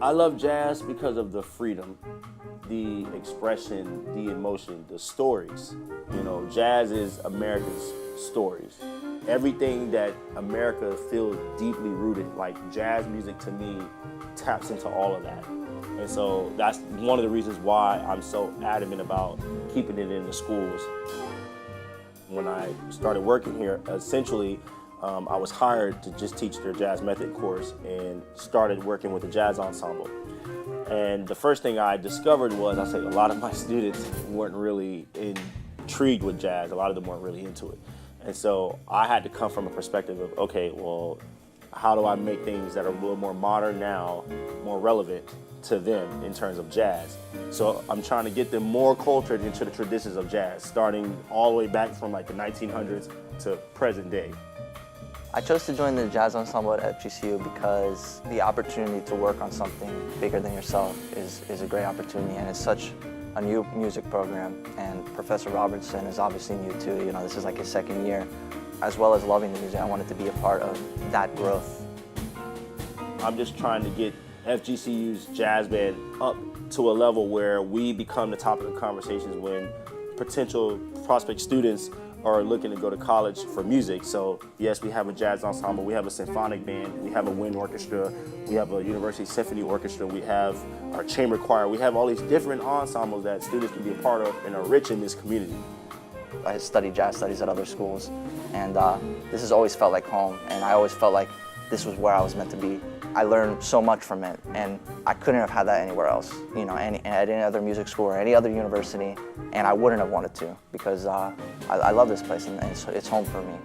I love jazz because of the freedom, the expression, the emotion, the stories. You know, jazz is America's stories. Everything that America feels deeply rooted, like jazz music to me taps into all of that. And so that's one of the reasons why I'm so adamant about keeping it in the schools. When I started working here, essentially, I was hired to just teach their jazz method course and started working with the Jazz Ensemble. And the first thing I discovered was, I said, a lot of my students weren't really intrigued with jazz. A lot of them weren't really into it. And so I had to come from a perspective of, okay, well, how do I make things that are a little more modern now, more relevant to them in terms of jazz? So I'm trying to get them more cultured into the traditions of jazz, starting all the way back from like the 1900s to present day. I chose to join the Jazz Ensemble at FGCU because the opportunity to work on something bigger than yourself is a great opportunity, and it's such a new music program, and Professor Robertson is obviously new too. You know, this is like his second year. As well as loving the music, I wanted to be a part of that growth. I'm just trying to get FGCU's jazz band up to a level where we become the topic of conversations when potential prospect students are looking to go to college for music. So yes, we have a jazz ensemble, we have a symphonic band, we have a wind orchestra, we have a university symphony orchestra, we have our chamber choir, we have all these different ensembles that students can be a part of and are rich in this community. I studied jazz studies at other schools, and this has always felt like home, and I always felt like this was where I was meant to be. I learned so much from it, and I couldn't have had that anywhere else, you know, at any other music school or any other university, and I wouldn't have wanted to, because I love this place, and it's home for me.